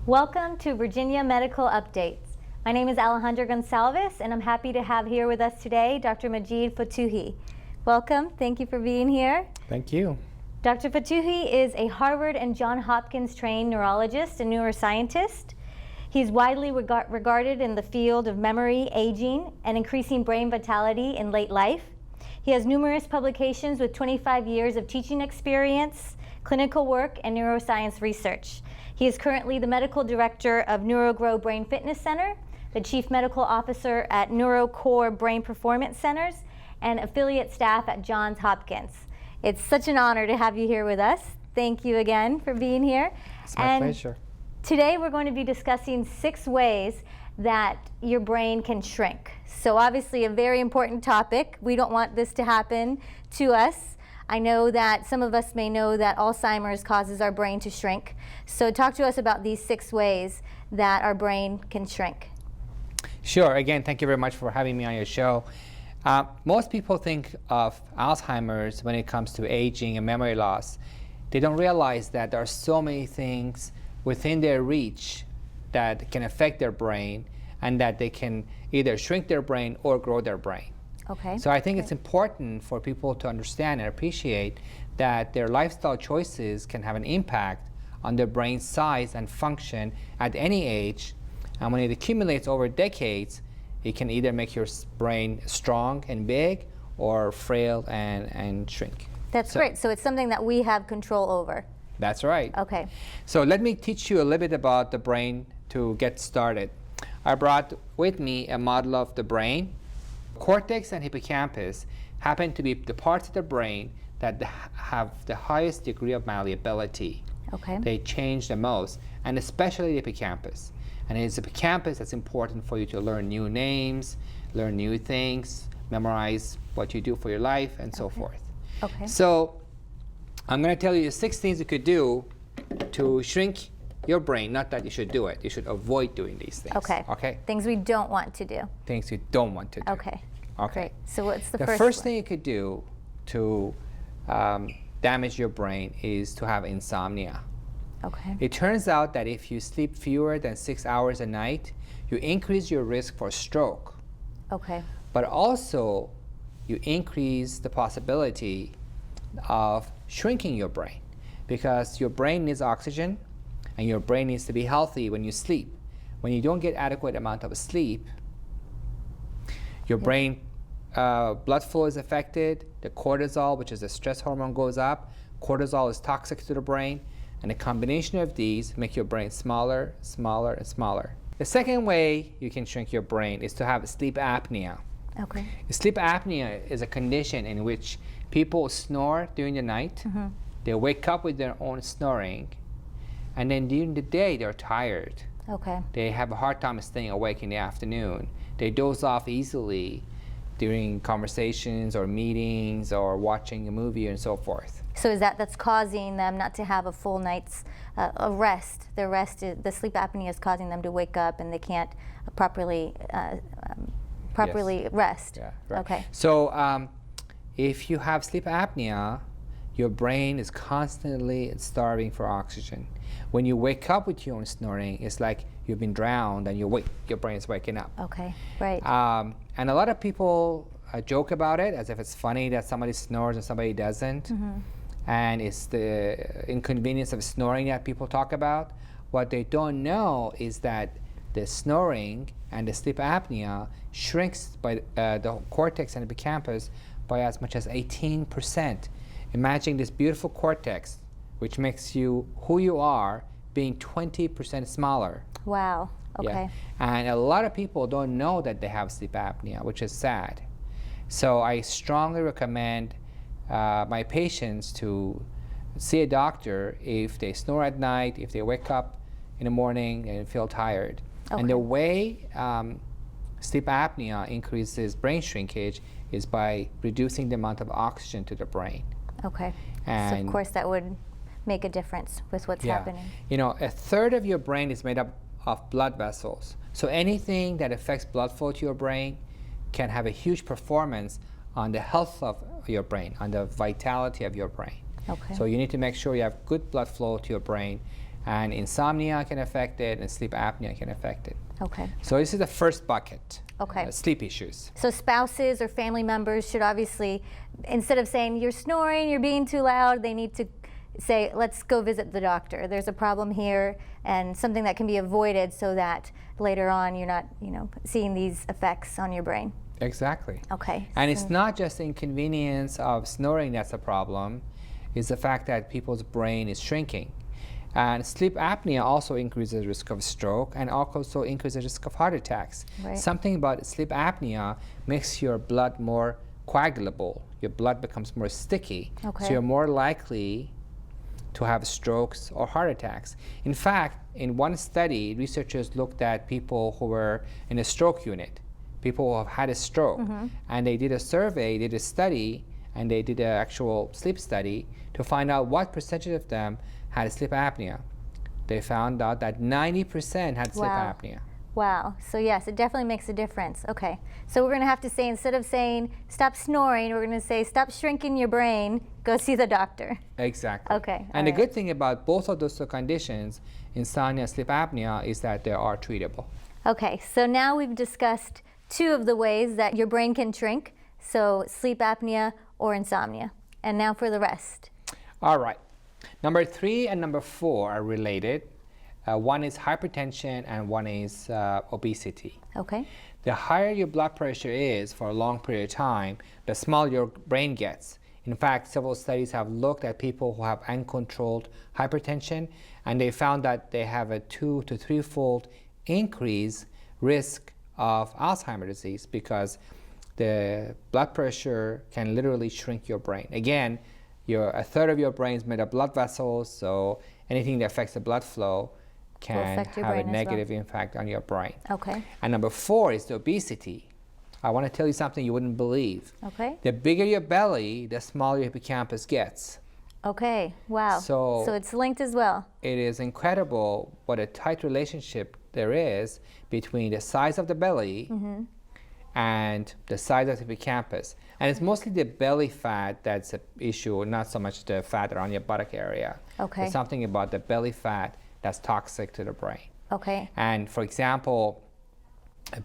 Welcome to Virginia Medical Updates. My name is Alejandra Gonsalves, and I'm happy to have here with us today Dr. Majid Fotuhi. Welcome. Thank you for being here. Thank you. Dr. Fotuhi is a Harvard and Johns Hopkins trained neurologist and neuroscientist. He's widely regarded in the field of memory, aging, and increasing brain vitality in late life. He has numerous publications with 25 years of teaching experience, clinical work, and neuroscience research. He is currently the medical director of Neurogrow Brain Fitness Center, the chief medical officer at Neurocore Brain Performance Centers, and affiliate staff at Johns Hopkins. It's such an honor to have you here with us. Thank you again for being here. It's my pleasure. Today we're going to be discussing 6 ways that your brain can shrink. So obviously a very important topic. We don't want this to happen to us. I know that some of us may know that Alzheimer's causes our brain to shrink. So talk to us about these 6 ways that our brain can shrink. Sure. Again, thank you very much for having me on your show. Most people think of Alzheimer's when it comes to aging and memory loss. They don't realize that there are so many things within their reach that can affect their brain, and that they can either shrink their brain or grow their brain. Okay. So I think it's important for people to understand and appreciate that their lifestyle choices can have an impact on their brain size and function at any age. And when it accumulates over decades, it can either make your brain strong and big or frail and shrink. That's great. So it's something that we have control over. That's right. Okay. So let me teach you a little bit about the brain to get started. I brought with me a model of the brain. Cortex and hippocampus happen to be the parts of the brain that have the highest degree of malleability. Okay. They change the most, and especially the hippocampus. And it's the hippocampus that's important for you to learn new names, learn new things, memorize what you do for your life, and so forth. Okay. So I'm going to tell you 6 things you could do to shrink your brain. Not that you should do it. You should avoid doing these things. Okay. Okay? Things we don't want to do. Things you don't want to do. Okay. Okay. Great. So what's the The first first one? thing you could do to damage your brain is to have insomnia. Okay. It turns out that if you sleep fewer than 6 hours a night, you increase your risk for stroke. Okay. But also, you increase the possibility of shrinking your brain, because your brain needs oxygen, and your brain needs to be healthy when you sleep. When you don't get adequate amount of sleep, your brain blood flow is affected, the cortisol, which is the stress hormone, goes up. Cortisol is toxic to the brain, and a combination of these make your brain smaller, smaller, and smaller. The second way you can shrink your brain is to have sleep apnea. Okay. Sleep apnea is a condition in which people snore during the night. They wake up with their own snoring, and then during the day they're tired. Okay. They have a hard time staying awake in the afternoon. They doze off easily during conversations or meetings or watching a movie and so forth. So is that's causing them not to have a full night's rest? The sleep apnea is causing them to wake up and they can't properly Yes. rest. Yeah, right. Okay. So if you have sleep apnea, your brain is constantly starving for oxygen. When you wake up with your own snoring, it's like you've been drowned and your brain is waking up. Okay. Right. And a lot of people joke about it as if it's funny that somebody snores and somebody doesn't. And it's the inconvenience of snoring that people talk about. What they don't know is that the snoring and the sleep apnea shrinks by the cortex and the hippocampus by as much as 18%. Imagine this beautiful cortex, which makes you who you are, being 20% smaller. Wow. Okay. Yeah. And a lot of people don't know that they have sleep apnea, which is sad. So I strongly recommend my patients to see a doctor if they snore at night, if they wake up in the morning and feel tired. Okay. And the way sleep apnea increases brain shrinkage is by reducing the amount of oxygen to the brain. Okay. And so of course that would make a difference with what's happening. You know, 1/3 of your brain is made up of blood vessels. So anything that affects blood flow to your brain can have a huge performance on the health of your brain, on the vitality of your brain. Okay. So you need to make sure you have good blood flow to your brain. And insomnia can affect it, and sleep apnea can affect it. Okay. So this is the first bucket, Okay. sleep issues. So spouses or family members should obviously, instead of saying you're snoring, you're being too loud, they need to say, let's go visit the doctor. There's a problem here, and something that can be avoided so that later on you're not, seeing these effects on your brain. Exactly. Okay. And it's not just the inconvenience of snoring that's a problem, it's the fact that people's brain is shrinking. And sleep apnea also increases the risk of stroke and also increases the risk of heart attacks. Right. Something about sleep apnea makes your blood more coagulable. Your blood becomes more sticky. Okay. So you're more likely to have strokes or heart attacks. In fact, in one study, researchers looked at people who were in a stroke unit, people who have had a stroke, and they did a survey, did a study, and they did an actual sleep study to find out what percentage of them had sleep apnea. They found out that 90% had sleep Wow. apnea. Wow. So yes, it definitely makes a difference. Okay. So we're going to have to say, instead of saying stop snoring, we're going to say stop shrinking your brain, go see the doctor. Exactly. Okay. And the good thing about both of those two conditions, insomnia and sleep apnea, is that they are treatable. Okay. So now we've discussed two of the ways that your brain can shrink. So sleep apnea or insomnia. And now for the rest. All right. Number 3 and number 4 are related. One is hypertension and one is obesity. Okay. The higher your blood pressure is for a long period of time, the smaller your brain gets. In fact, several studies have looked at people who have uncontrolled hypertension, and they found that they have a 2 to 3-fold increase risk of Alzheimer's disease because the blood pressure can literally shrink your brain. Again, a third of your brain is made of blood vessels, so anything that affects the blood flow can affect your have a brain as well. negative impact on your brain. Okay. And number 4 is the obesity. I want to tell you something you wouldn't believe. Okay. The bigger your belly, the smaller your hippocampus gets. Okay. Wow. So it's linked as well. it is incredible what a tight relationship there is between the size of the belly and the size of the hippocampus. And it's mostly the belly fat that's an issue, not so much the fat around your buttock area. Okay. There's something about the belly fat that's toxic to the brain. Okay. And for example,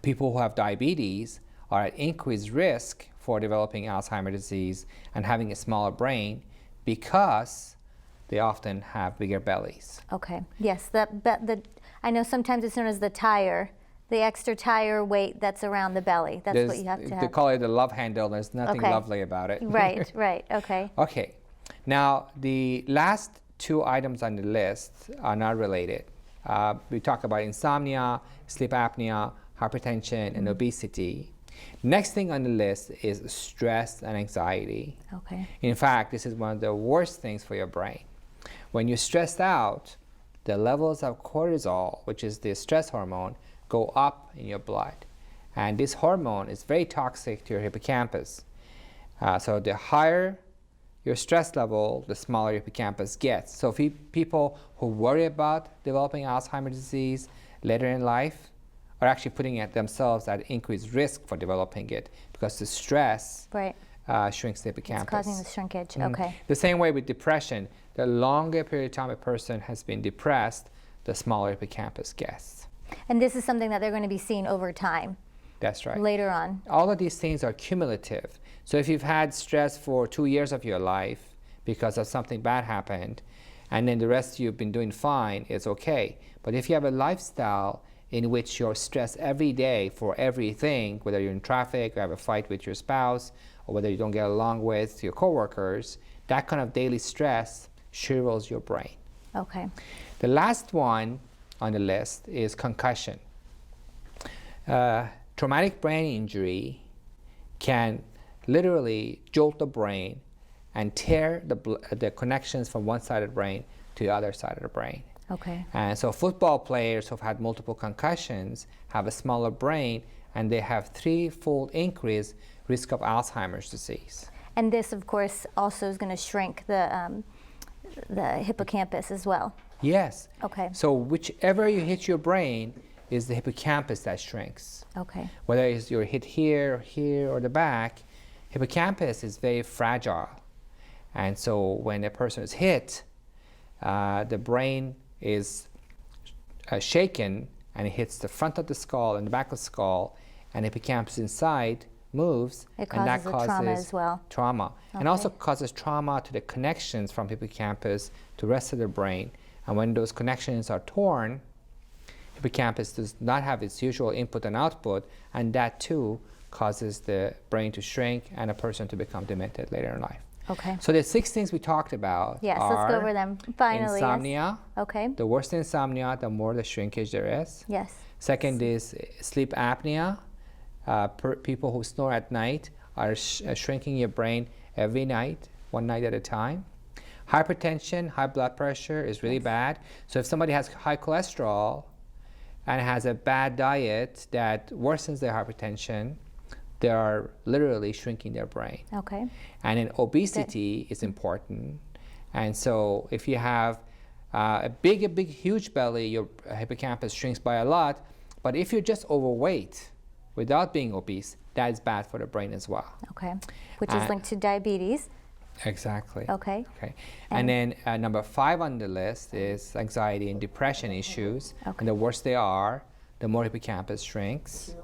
people who have diabetes are at increased risk for developing Alzheimer's disease and having a smaller brain because they often have bigger bellies. Okay. Yes. I know sometimes it's known as the tire, the extra tire weight that's around the belly. That's what you have to They have. call it the love handle. There's nothing Okay. lovely about it. Right. Right. Okay. Okay. Now, the last 2 items on the list are not related. We talk about insomnia, sleep apnea, hypertension, and obesity. Next thing on the list is stress and anxiety. Okay. In fact, this is one of the worst things for your brain. When you're stressed out, the levels of cortisol, which is the stress hormone, go up in your blood. And this hormone is very toxic to your hippocampus. So the higher your stress level, the smaller your hippocampus gets. So people who worry about developing Alzheimer's disease later in life are actually putting themselves at increased risk for developing it because the stress Right. shrinks the hippocampus. It's causing the shrinkage. Okay. The same way with depression, the longer period of time a person has been depressed, the smaller hippocampus gets. And this is something that they're going to be seeing over time, That's right. later on. All of these things are cumulative. So if you've had stress for 2 years of your life because of something bad happened, and then the rest you've been doing fine, it's okay. But if you have a lifestyle in which you're stressed every day for everything, whether you're in traffic, or have a fight with your spouse, or whether you don't get along with your coworkers, that kind of daily stress shrivels your brain. Okay. The last one on the list is concussion. Traumatic brain injury can literally jolt the brain and tear the connections from one side of the brain to the other side of the brain. Okay. And so football players who've had multiple concussions have a smaller brain, and they have 3-fold increased risk of Alzheimer's disease. And this, of course, also is going to shrink the hippocampus as well. Yes. Okay. So whichever you hit your brain is the hippocampus that shrinks. Okay. Whether it's you're hit here, or the back, hippocampus is very fragile. And so when a person is hit, the brain is shaken and it hits the front of the skull and the back of the skull, and the hippocampus inside moves, It and that causes a causes trauma as well. trauma. And Okay. also causes trauma to the connections from hippocampus to the rest of the brain. And when those connections are torn, hippocampus does not have its usual input and output, and that too causes the brain to shrink and a person to become demented later in life. Okay. So the 6 things we talked about Yes, are let's go over them. Finally, insomnia. Yes. Okay. The worse the insomnia, the more the shrinkage there is. Yes. Second is sleep apnea. People who snore at night are shrinking your brain every night, one night at a time. Hypertension, high blood pressure is really bad. So if somebody has high cholesterol and has a bad diet that worsens their hypertension, they are literally shrinking their brain. Okay. And then obesity is important. And so if you have a big, huge belly, your hippocampus shrinks by a lot. But if you're just overweight without being obese, that is bad for the brain as well. Okay. Which is linked to diabetes. Exactly. Okay. Okay. And then number 5 on the list is anxiety and depression issues. Okay. And the worse they are, the more hippocampus shrinks.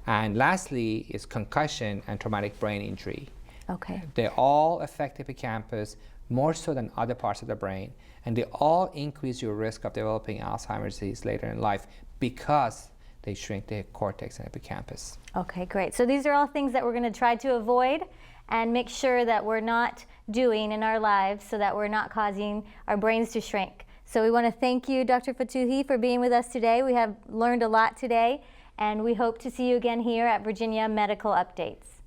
And lastly is concussion and traumatic brain injury. Okay. They all affect hippocampus more so than other parts of the brain, and they all increase your risk of developing Alzheimer's disease later in life because they shrink the cortex and hippocampus. Okay, great. So these are all things that we're going to try to avoid and make sure that we're not doing in our lives so that we're not causing our brains to shrink. So we want to thank you, Dr. Fotuhi, for being with us today. We have learned a lot today, and we hope to see you again here at Virginia Medical Updates.